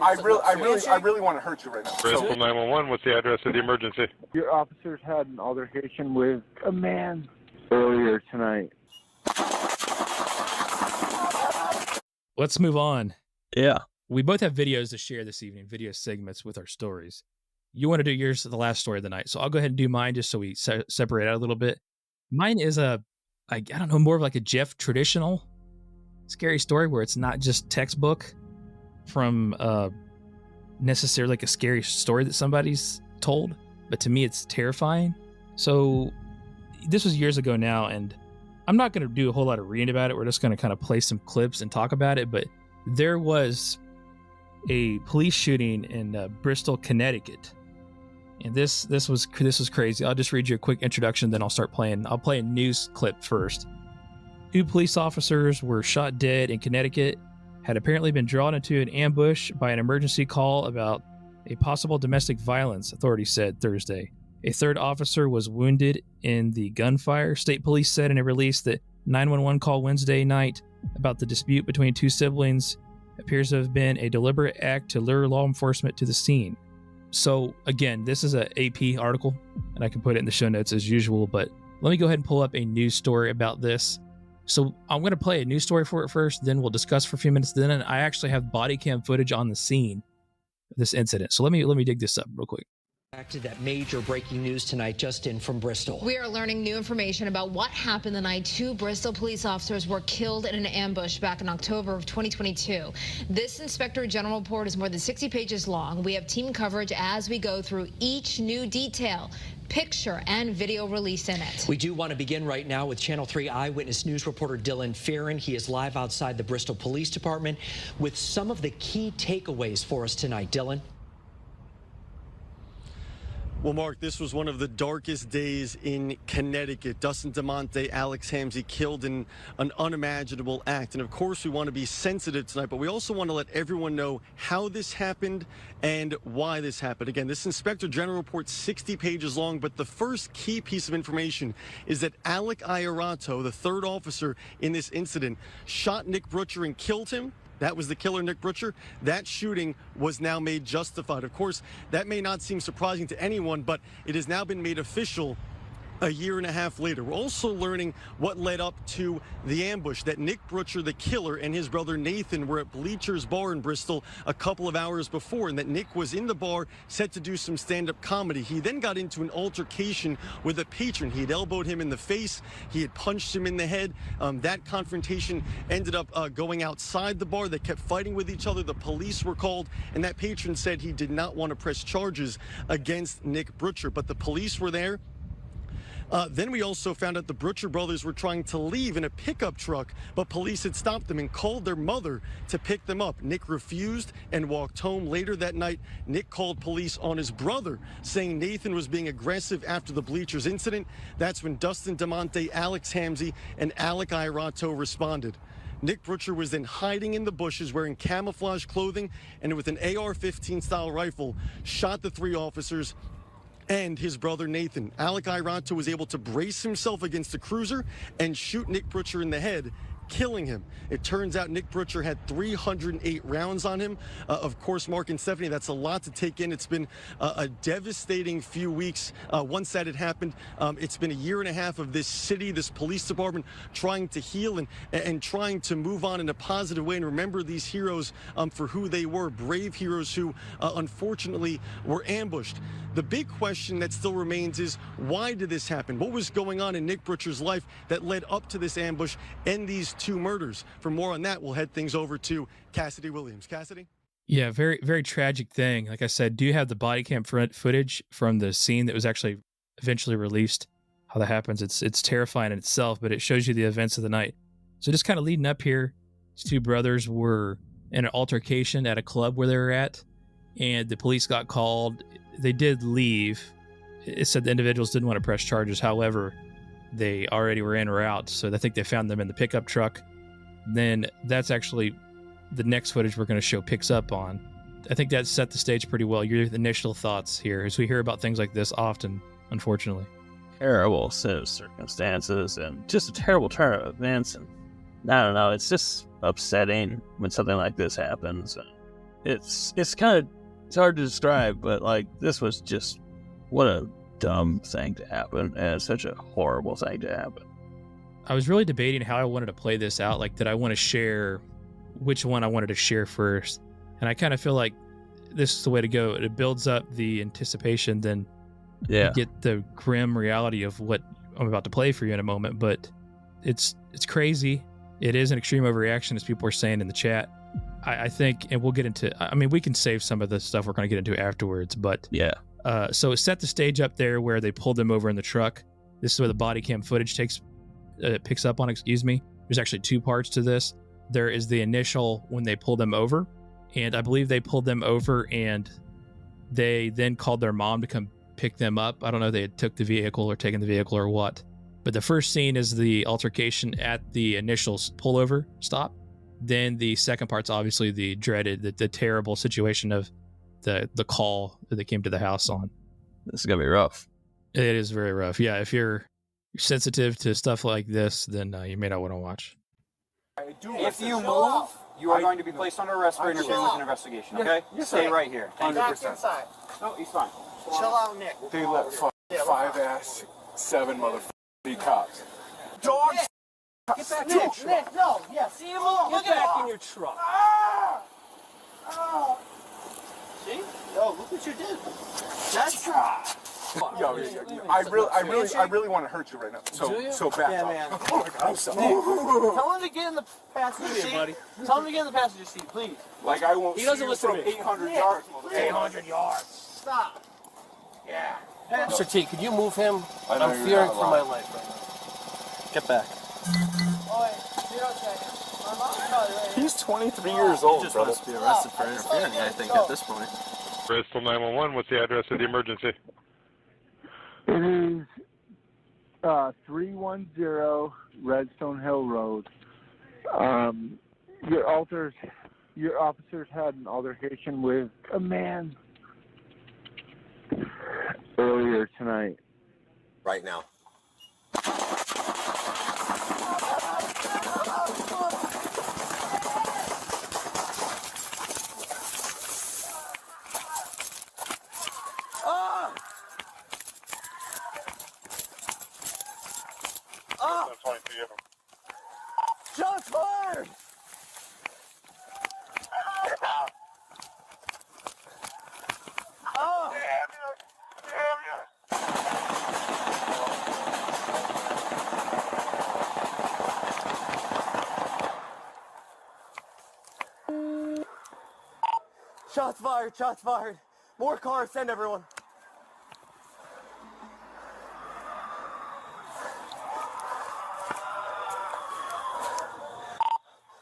I really want to hurt you right now. Bristol 911, what's the address of the emergency? Your officers had an altercation with a man earlier tonight. Let's move on. Yeah. We both have videos to share this evening, video segments with our stories. You want to do yours the last story of the night, so I'll go ahead and do mine just so we separate out a little bit. Mine is I don't know, more of like a Jeff traditional scary story where it's not just textbook from necessarily like a scary story that somebody's told, but to me it's terrifying. So this was years ago now, and I'm not going to do a whole lot of reading about it. We're just going to kind of play some clips and talk about it. But there was a police shooting in Bristol, Connecticut, and this was crazy. I'll just read you a quick introduction, then I'll start playing. I'll play a news clip first. 2 police officers were shot dead in Connecticut, had apparently been drawn into an ambush by an emergency call about a possible domestic violence, authorities said Thursday. A 3rd officer was wounded in the gunfire. State police said in a release that 911 call Wednesday night about the dispute between 2 siblings appears to have been a deliberate act to lure law enforcement to the scene. So again, this is an AP article, and I can put it in the show notes as usual, but let me go ahead and pull up a news story about this. So I'm going to play a news story for it first, then we'll discuss for a few minutes. Then I actually have body cam footage on the scene of this incident. So let me dig this up real quick. Back to that major breaking news tonight, just in from Bristol. We are learning new information about what happened the night 2 Bristol police officers were killed in an ambush back in October of 2022. This Inspector General report is more than 60 pages long. We have team coverage as we go through each new detail, picture, and video release in it. We do want to begin right now with Channel 3 Eyewitness News reporter Dylan Farron. He is live outside the Bristol Police Department with some of the key takeaways for us tonight. Dylan? Well, Mark, this was one of the darkest days in Connecticut. Dustin DeMonte, Alex Hamzy killed in an unimaginable act. And of course, we want to be sensitive tonight, but we also want to let everyone know how this happened and why this happened. Again, this Inspector General report, 60 pages long, but the first key piece of information is that Alec Iarato, the 3rd officer in this incident, shot Nick Brutcher and killed him. That was the killer, Nick Brutcher. That shooting was now made justified. Of course, that may not seem surprising to anyone, but it has now been made official a year and a half later. We're also learning what led up to the ambush, that Nick Brutcher, the killer, and his brother Nathan were at Bleacher's Bar in Bristol a couple of hours before, and that Nick was in the bar set to do some stand-up comedy. He then got into an altercation with a patron. He had elbowed him in the face. He had punched him in the head. That confrontation ended up going outside the bar. They kept fighting with each other. The police were called, and that patron said he did not want to press charges against Nick Brutcher, but the police were there. Then we also found out the Brutcher brothers were trying to leave in a pickup truck, but police had stopped them and called their mother to pick them up. Nick refused and walked home. Later that night, Nick called police on his brother, saying Nathan was being aggressive after the Bleachers incident. That's when Dustin DeMonte, Alex Hamzy, and Alec Iarato responded. Nick Brutcher was then hiding in the bushes wearing camouflage clothing and with an AR-15 style rifle, shot the 3 officers and his brother Nathan. Alec Iarato was able to brace himself against the cruiser and shoot Nick Brutcher in the head, killing him. It turns out Nick Brutcher had 308 rounds on him. Of course, Mark and Stephanie, that's a lot to take in. It's been a devastating few weeks. Once that had happened, it's been a year and a half of this city, this police department, trying to heal and trying to move on in a positive way and remember these heroes for who they were, brave heroes who unfortunately were ambushed. The big question that still remains is, why did this happen? What was going on in Nick Brutcher's life that led up to this ambush and these 2 murders? For more on that, we'll head things over to Cassidy Williams. Cassidy? Yeah, very, very tragic thing. Like I said, do you have the body cam footage from the scene that was actually eventually released? How that happens, it's terrifying in itself, but it shows you the events of the night. So just kind of leading up here, these 2 brothers were in an altercation at a club where they were at, and the police got called. They did leave. It said the individuals didn't want to press charges. However, they already were in or out, so I think they found them in the pickup truck. Then that's actually the next footage we're going to show picks up on. I think that set the stage pretty well. Your initial thoughts here, as we hear about things like this often, unfortunately. Terrible set of circumstances and just a terrible turn of events. And I don't know, it's just upsetting when something like this happens. it's hard to describe, but like this was just what a dumb thing to happen, and such a horrible thing to happen. I was really debating how I wanted to play this out. Like, did I want to share which one I wanted to share first? And I kind of feel like this is the way to go. It builds up the anticipation, then you get the grim reality of what I'm about to play for you in a moment. But it's crazy. It is an extreme overreaction, as people are saying in the chat. I think, and we'll get into, I mean, we can save some of the stuff we're going to get into afterwards, but yeah. So it set the stage up there where they pulled them over in the truck. This is where the body cam footage picks up on, There's actually two parts to this. There is the initial when they pull them over, and I believe they pulled them over and they then called their mom to come pick them up. I don't know if they had took the vehicle or taken the vehicle or what, but the first scene is the altercation at the initial pullover stop. Then the second part's obviously the dreaded, the terrible situation of the call that they came to the house on. This is gonna be rough. It is very rough. Yeah, if you're sensitive to stuff like this, then you may not want to watch. If you move, you are going to be placed under arrest for interfering with an investigation, okay? Stay right here. 100%. No, he's fine. Chill out, Nick. They let 5'7" motherfucking cops. Dogs. Get back in your truck. Nick, no. Yeah, see him alone. Get back in your truck. See? Yo, look what you did. That's Yo, I really want to hurt you right now. So back yeah, up. man. Oh my God, I'm sorry. Tell him to get in the passenger seat. buddy. Tell him to get in the passenger seat, please. Like I won't. He doesn't see you listen from to me. 800 yards. 800 yards. Stop. Yeah. Officer T, could you move him? I know I'm you're fearing not for my allowed. life right now. Get back. He's 23 years old, Just brother. wants to be arrested for interfering, I think, at this point. Bristol 911, what's the address of the emergency? It is 310 Redstone Hill Road. Your officers had an altercation with a man earlier tonight. Right now. Shots fired! Oh! Shots fired, shots fired. More cars, send everyone.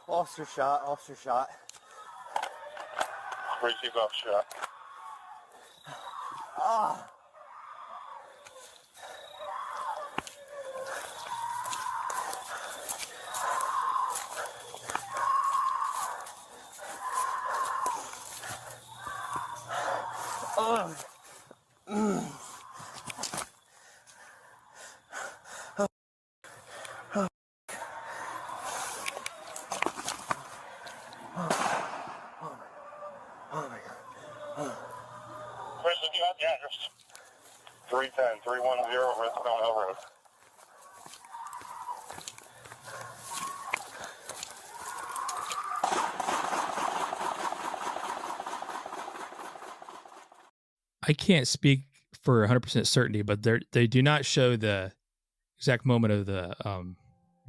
Officer shot, officer shot. Receive off shot. Ah! Where's the address? 310, 310 Redstone Hill Road. I can't speak for 100% certainty, but they do not show the exact moment of the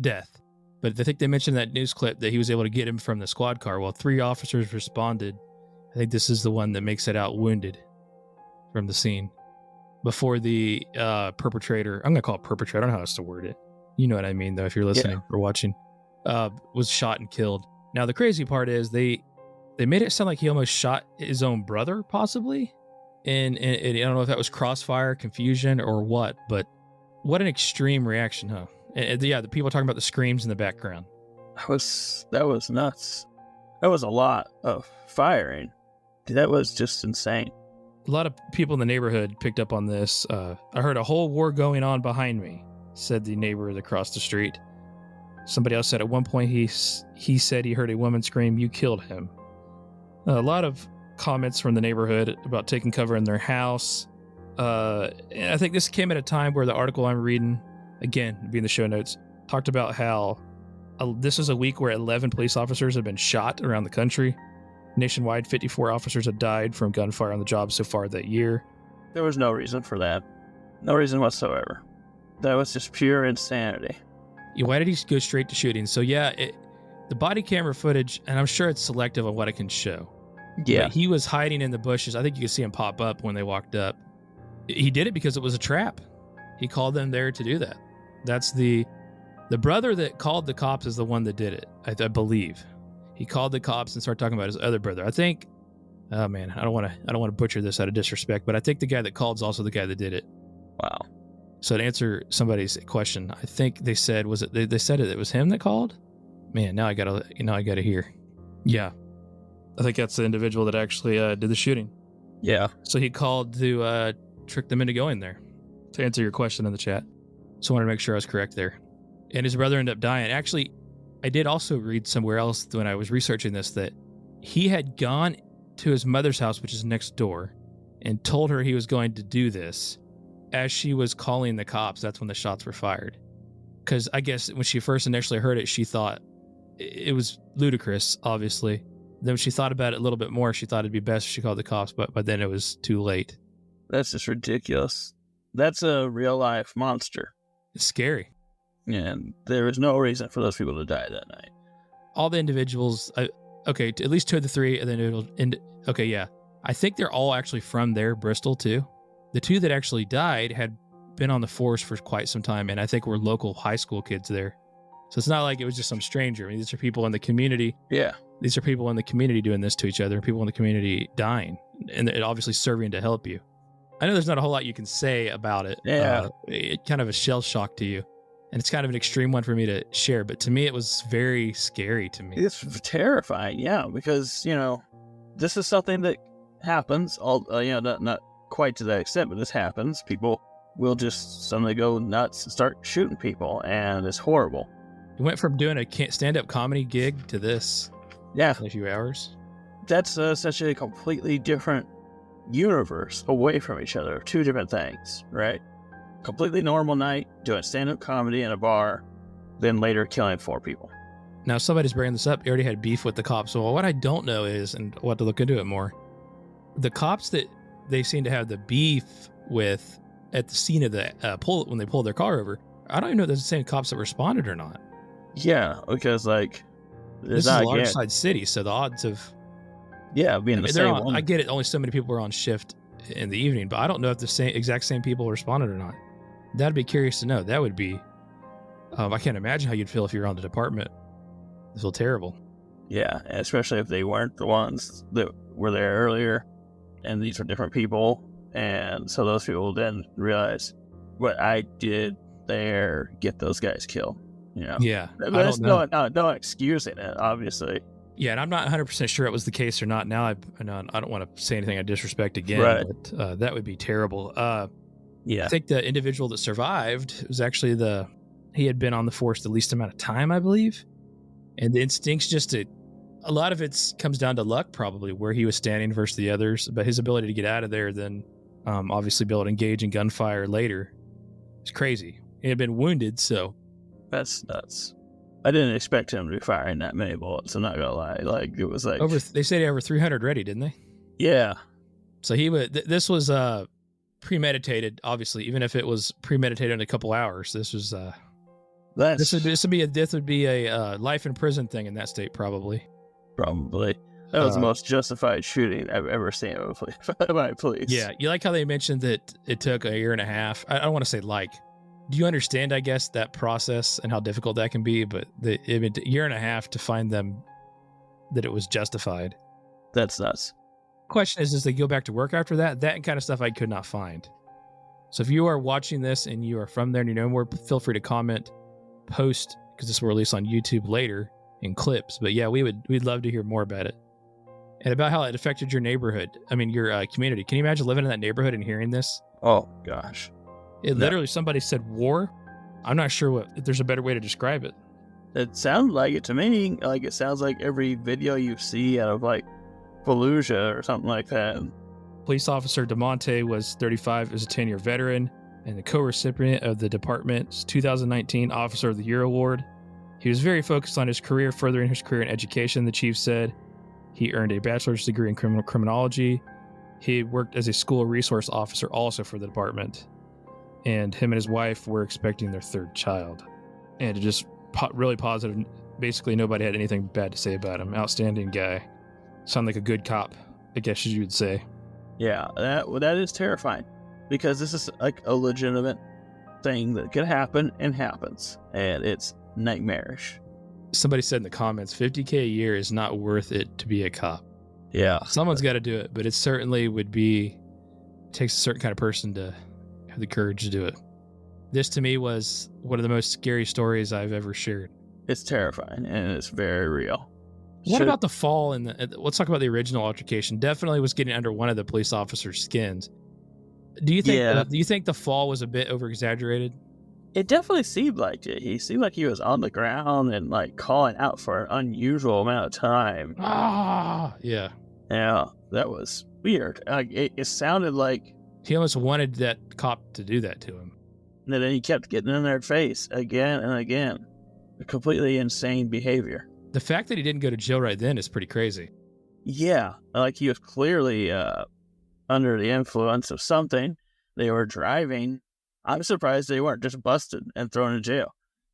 death. But I think they mentioned in that news clip that he was able to get him from the squad car. While 3 officers responded, I think this is the one that makes it out wounded from the scene before the perpetrator, I'm going to call it perpetrator, I don't know how else to word it. You know what I mean, though, if you're listening or watching, was shot and killed. Now, the crazy part is they made it sound like he almost shot his own brother, possibly. And I don't know if that was crossfire, confusion, or what, but what an extreme reaction, huh? And yeah, the people talking about the screams in the background. That was nuts. That was a lot of firing. Dude, that was just insane. A lot of people in the neighborhood picked up on this. I heard a whole war going on behind me, said the neighbor across the street. Somebody else said at one point he said he heard a woman scream, "You killed him." A lot of comments from the neighborhood about taking cover in their house. And I think this came at a time where the article I'm reading, again, being the show notes, talked about how this is a week where 11 police officers have been shot around the country. Nationwide, 54 officers have died from gunfire on the job so far that year. There was no reason for that. No reason whatsoever. That was just pure insanity. Yeah, why did he go straight to shooting? So yeah, the body camera footage, and I'm sure it's selective on what it can show. Yeah. But he was hiding in the bushes. I think you could see him pop up when they walked up. He did it because it was a trap. He called them there to do that. That's the brother that called the cops is the one that did it, I believe. He called the cops and started talking about his other brother. I think, oh man, I don't want to butcher this out of disrespect, but I think the guy that called is also the guy that did it. Wow. So to answer somebody's question, I think they said, they said it was him that called? Man, now I gotta hear. Yeah. I think that's the individual that actually did the shooting. Yeah. So he called to trick them into going there, to answer your question in the chat. So I wanted to make sure I was correct there. And his brother ended up dying. Actually, I did also read somewhere else when I was researching this that he had gone to his mother's house, which is next door, and told her he was going to do this. As she was calling the cops, that's when the shots were fired. Because I guess when she first initially heard it, she thought it was ludicrous, obviously. Then when she thought about it a little bit more, she thought it'd be best if she called the cops, but then it was too late. That's just ridiculous. That's a real-life monster. It's scary. And there is no reason for those people to die that night. All the individuals, okay, at least 2 of the 3, and then okay, yeah. I think they're all actually from there, Bristol, too. The 2 that actually died had been on the force for quite some time, and I think were local high school kids there. So it's not like it was just some stranger. I mean, these are people in the community. Yeah. These are people in the community doing this to each other, people in the community dying, and it obviously serving to help you. I know there's not a whole lot you can say about it. Yeah. It kind of a shell shock to you. And it's kind of an extreme one for me to share, but to me, it was very scary to me. It's terrifying, yeah, because, this is something that happens, not quite to that extent, but this happens. People will just suddenly go nuts and start shooting people, and it's horrible. We went from doing a stand-up comedy gig to this. Yeah. In a few hours. That's such a completely different universe away from each other. 2 different things, right? Completely normal night, doing stand-up comedy in a bar, then later killing 4 people. Now, somebody's bringing this up. You already had beef with the cops. So what I don't know is, and we'll have to look into it more, the cops that they seem to have the beef with at the scene of the when they pulled their car over, I don't even know if they're the same cops that responded or not. Yeah, because, this is a large side city, so the odds of... Yeah, being the same one. I get it, only so many people were on shift in the evening, but I don't know if the exact same people responded or not. That'd be curious to know. That would be... I can't imagine how you'd feel if you were on the department. It'd feel terrible. Yeah, especially if they weren't the ones that were there earlier, and these were different people, and so those people didn't realize what I did there, get those guys killed. Yeah. There's no excusing it, obviously. Yeah, and I'm not 100% sure it was the case or not. Now I don't want to say anything I disrespect again, right. But that would be terrible. Yeah. I think the individual that survived was actually he had been on the force the least amount of time, I believe. And the instincts a lot of it comes down to luck, probably, where he was standing versus the others. But his ability to get out of there, then obviously be able to engage in gunfire later, is crazy. He had been wounded, so. That's nuts. I didn't expect him to be firing that many bullets, I'm not gonna lie. It was like... They said he had over 300 ready, didn't they? Yeah. So this was premeditated, obviously, even if it was premeditated in a couple hours. This was... This would be a life in prison thing in that state, probably. Probably. That was the most justified shooting I've ever seen by police. Yeah, you like how they mentioned that it took a year and a half. I don't want to say do you understand, I guess, that process and how difficult that can be? But a year and a half to find them that it was justified. That's nuts. Question is, they go back to work after that? That kind of stuff I could not find. So if you are watching this and you are from there and you know more, feel free to comment, post, because this will release on YouTube later in clips. But yeah, we'd love to hear more about it. And about how it affected your neighborhood. I mean, your community. Can you imagine living in that neighborhood and hearing this? Oh, gosh. Literally, somebody said war. I'm not sure if there's a better way to describe it. It sounded like it to me. It sounds like every video you see out of Fallujah or something like that. Police officer DeMonte was 35, is a 10-year veteran, and the co-recipient of the department's 2019 Officer of the Year award. He was very focused on his career, furthering his career in education, the chief said. He earned a bachelor's degree in criminology. He worked as a school resource officer also for the department. And him and his wife were expecting their third child. And just really positive. Basically, nobody had anything bad to say about him. Outstanding guy. Sound like a good cop, I guess you would say. Yeah, that is terrifying, because this is like a legitimate thing that could happen and happens, and it's nightmarish. Somebody said in the comments, $50K a year is not worth it to be a cop. Yeah. Someone's got to do it, but it certainly would be, it takes a certain kind of person to have the courage to do it. This to me was one of the most scary stories I've ever shared. It's terrifying, and it's very real. What about the fall? Let's talk about the original altercation. Definitely was getting under one of the police officers' skins. Do you think the fall was a bit over-exaggerated? It definitely seemed like it. He seemed like he was on the ground and like calling out for an unusual amount of time. Yeah. Yeah, that was weird. It sounded like he almost wanted that cop to do that to him. And then he kept getting in their face again and again. A completely insane behavior. The fact that he didn't go to jail right then is pretty crazy. Yeah, like he was clearly under the influence of something. They were driving. I'm surprised they weren't just busted and thrown in jail.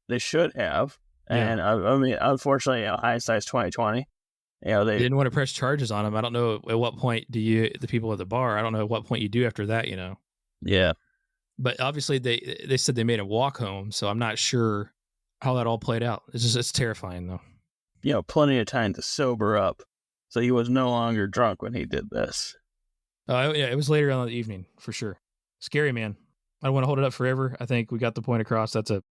They should have. And yeah. I mean, unfortunately, hindsight's 2020. They didn't want to press charges on him. I don't know at what point the people at the bar, I don't know at what point you do after that, Yeah. But obviously they said they made him walk home, so I'm not sure how that all played out. It's terrifying though. Plenty of time to sober up. So he was no longer drunk when he did this. Oh, yeah, it was later on in the evening, for sure. Scary, man. I don't want to hold it up forever. I think we got the point across. That's it.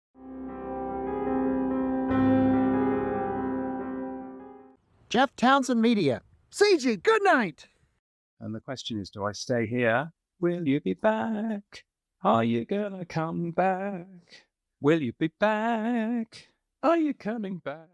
Jeff Townsend Media. CG, good night. And the question is, do I stay here? Will you be back? Are you gonna come back? Will you be back? Are you coming back?